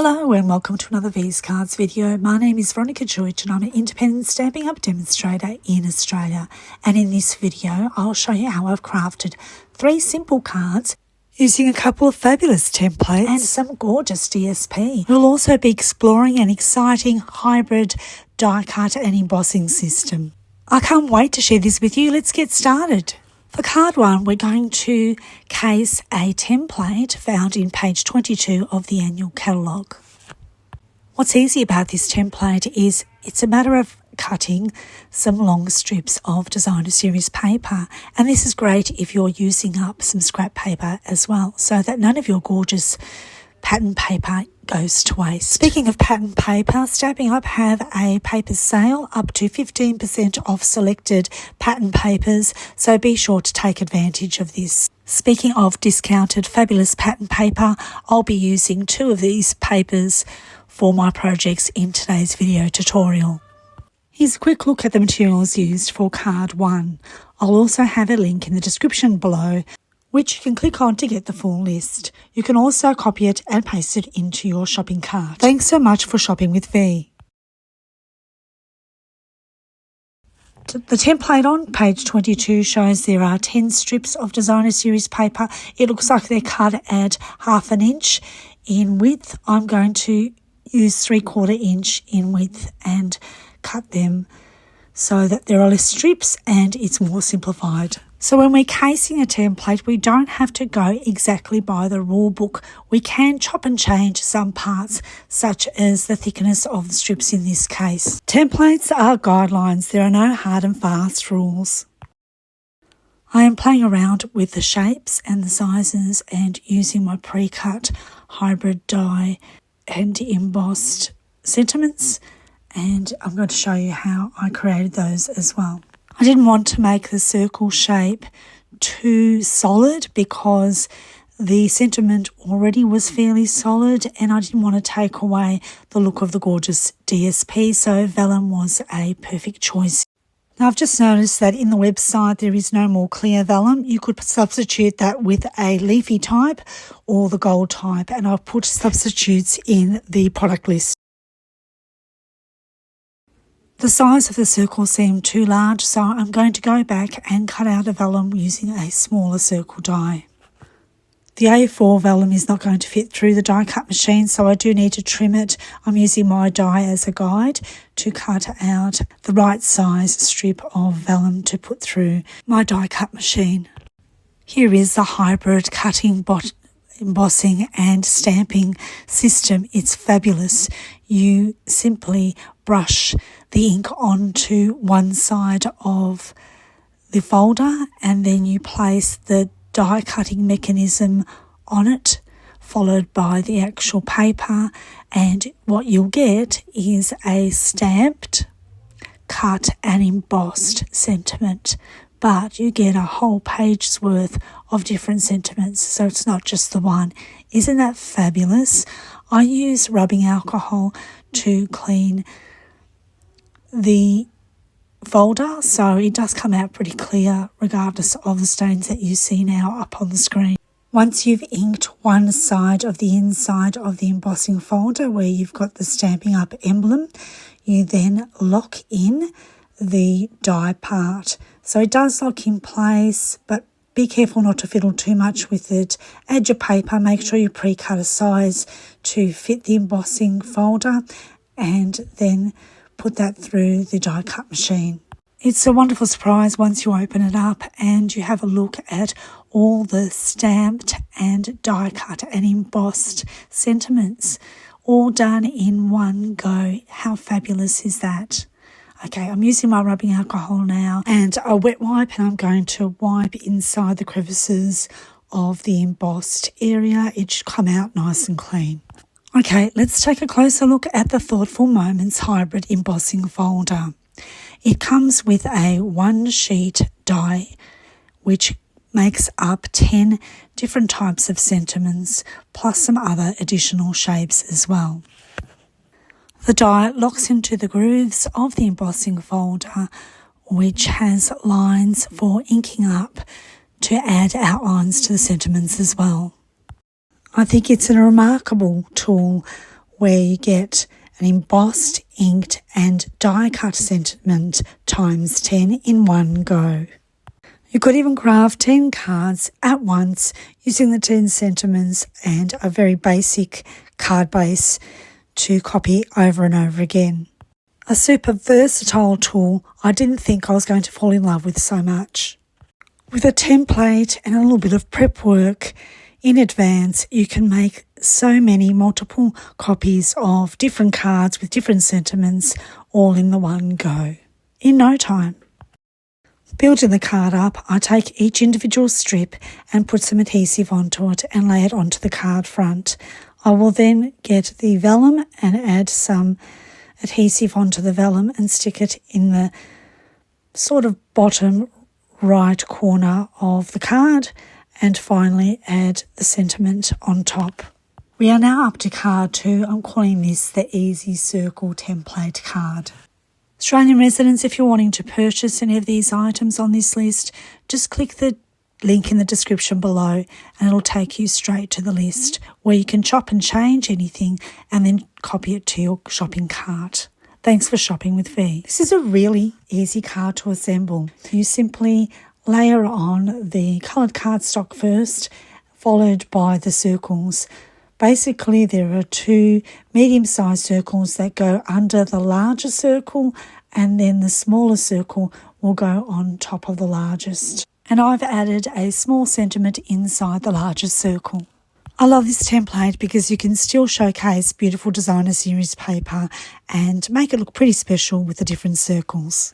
Hello and welcome to another V's Cards video. My name is Veronica George and I'm an independent Stampin' Up demonstrator in Australia. And in this video, I'll show you how I've crafted 3 simple cards using a couple of fabulous templates and some gorgeous DSP. We'll also be exploring an exciting hybrid die cut and embossing system. I can't wait to share this with you. Let's get started. For card 1, we're going to case a template found in page 22 of the Annual Catalogue. What's easy about this template is it's a matter of cutting some long strips of designer series paper, and this is great if you're using up some scrap paper as well, so that none of your gorgeous pattern paper goes to waste. Speaking of pattern paper, Stampin' Up have a paper sale up to 15% off selected pattern papers, so be sure to take advantage of this. Speaking of discounted fabulous pattern paper, I'll be using 2 of these papers for my projects in today's video tutorial. Here's a quick look at the materials used for card 1. I'll also have a link in the description below which you can click on to get the full list. You can also copy it and paste it into your shopping cart. Thanks so much for shopping with V. The template on page 22 shows there are 10 strips of designer series paper. It looks like they're cut at 1/2 inch in width. I'm going to use 3/4 inch in width and cut them so that there are less strips and it's more simplified. So when we're casing a template, we don't have to go exactly by the rule book. We can chop and change some parts, such as the thickness of the strips in this case. Templates are guidelines. There are no hard and fast rules. I am playing around with the shapes and the sizes and using my pre-cut hybrid die and embossed sentiments, and I'm going to show you how I created those as well. I didn't want to make the circle shape too solid because the sentiment already was fairly solid and I didn't want to take away the look of the gorgeous DSP, so vellum was a perfect choice. Now I've just noticed that in the website there is no more clear vellum. You could substitute that with a leafy type or the gold type, and I've put substitutes in the product list. The size of the circle seemed too large, so I'm going to go back and cut out a vellum using a smaller circle die. The A4 vellum is not going to fit through the die cut machine, so I do need to trim it. I'm using my die as a guide to cut out the right size strip of vellum to put through my die cut machine. Here is the hybrid cutting embossing and stamping system. It's fabulous. You simply brush the ink onto one side of the folder and then you place the die cutting mechanism on it, followed by the actual paper, and what you'll get is a stamped, cut and embossed sentiment. But you get a whole page's worth of different sentiments, so it's not just the one. Isn't that fabulous? I use rubbing alcohol to clean the folder, so it does come out pretty clear regardless of the stains that you see now up on the screen. Once you've inked one side of the inside of the embossing folder where you've got the Stampin' Up emblem, you then lock in the die part. So it does lock in place, but be careful not to fiddle too much with it. Add your paper, make sure you pre-cut a size to fit the embossing folder, and then put that through the die cut machine. It's a wonderful surprise once you open it up and you have a look at all the stamped and die cut and embossed sentiments all done in one go. How fabulous is that? Okay, I'm using my rubbing alcohol now and a wet wipe, and I'm going to wipe inside the crevices of the embossed area. It should come out nice and clean. Okay, let's take a closer look at the Thoughtful Moments hybrid embossing folder. It comes with a 1-sheet die which makes up 10 different types of sentiments plus some other additional shapes as well. The die locks into the grooves of the embossing folder, which has lines for inking up to add outlines to the sentiments as well. I think it's a remarkable tool where you get an embossed, inked and die cut sentiment times 10 in one go. You could even craft 10 cards at once using the 10 sentiments and a very basic card base to copy over and over again. A super versatile tool I didn't think I was going to fall in love with so much. With a template and a little bit of prep work in advance, you can make so many multiple copies of different cards with different sentiments all in the one go, in no time. Building the card up, I take each individual strip and put some adhesive onto it and lay it onto the card front. I will then get the vellum and add some adhesive onto the vellum and stick it in the sort of bottom right corner of the card, and finally add the sentiment on top. We are now up to card 2. I'm calling this the Easy Circle Template card. Australian residents, if you're wanting to purchase any of these items on this list, just click the link in the description below and it'll take you straight to the list where you can chop and change anything and then copy it to your shopping cart. Thanks for shopping with V. This is a really easy card to assemble. You simply layer on the coloured cardstock first, followed by the circles. Basically, there are 2 medium-sized circles that go under the larger circle, and then the smaller circle will go on top of the largest. And I've added a small sentiment inside the larger circle. I love this template because you can still showcase beautiful designer series paper and make it look pretty special with the different circles.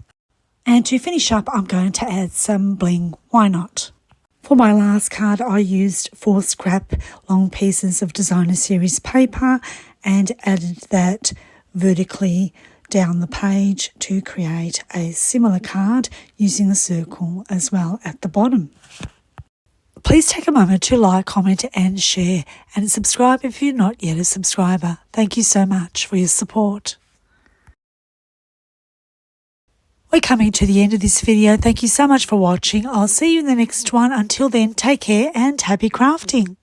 And to finish up, I'm going to add some bling. Why not? For my last card, I used 4 scrap long pieces of designer series paper and added that vertically down the page to create a similar card using a circle as well at the bottom. Please take a moment to like, comment and share, and subscribe if you're not yet a subscriber. Thank you so much for your support. We're coming to the end of this video. Thank you so much for watching. I'll see you in the next one. Until then, take care and happy crafting.